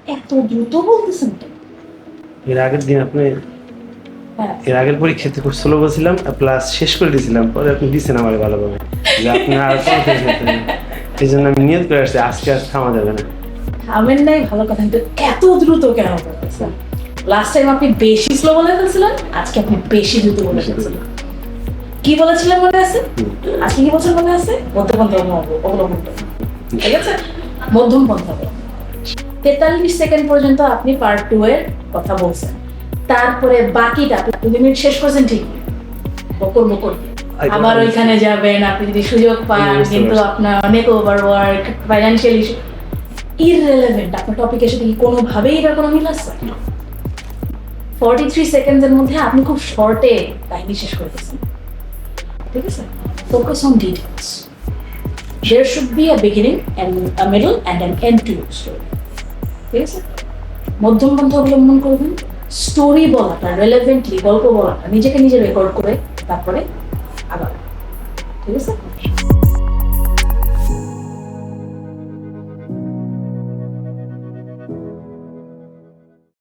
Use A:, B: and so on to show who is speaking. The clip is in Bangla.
A: এত দ্রুত বলতেছেন তো?
B: এর আগের দিন আপনি
A: হ্যাঁ,
B: এর আগের পরীক্ষাতে খুব স্লো বলছিলাম, প্লাস শেষ করে দিয়েছিলাম, পরে আপনি দিচ্ছেন আমার ভালোভাবে যে আপনি আর কোনো ফেল করতেন না। এই জন্য আমি নিয়ত করে আসছি আজকে আর থামা যাবে না।
A: থামেন নাই ভালো কথা, কিন্তু এত দ্রুত কেন বলতেছেন? লাস্ট টাইম আপনি বেশি স্লো বলে ফেলছিলেন, আজকে আপনি বেশি দ্রুত বলে ফেলছিলেন। কি বলেছিলেন মনে আছে? আজকে কি বলছেন মনে আছে? মধ্যপন্থা অবলম্বন করুন। ঠিক আছে, মধ্যম পন্থা অবলম্বন। 43 সেকেন্ড পর্যন্ত আপনি পার্ট 2 এর কথা বলছেন, তারপরে বাকিটা আপনি 2 মিনিট শেষ করছেন ঠিক বকর বকর আবার ওইখানে যাবেন। আপনি যদি সুযোগ পান, কিন্তু আপনার অনেক ওভারওয়ার্ক, ফাইন্যান্সিয়াল ইস্যু, ইররেলেভেন্ট আপনার টপিকের সাথে কি কোনোভাবেই এটার কোনো মিল আছে? 43 সেকেন্ডের মধ্যে আপনি খুব শর্টে কাহিনী শেষ করে দিয়েছেন। ঠিক আছে, focus on details. There should be a beginning and a middle and an end to your story. ঠিক আছে, মধ্যম পন্থা অবলম্বন করবেন। স্টোরি বলাটা, রেলেভেন্টলি গল্প বলাটা নিজেকে নিজে রেকর্ড করে তারপরে আবার। ঠিক আছে।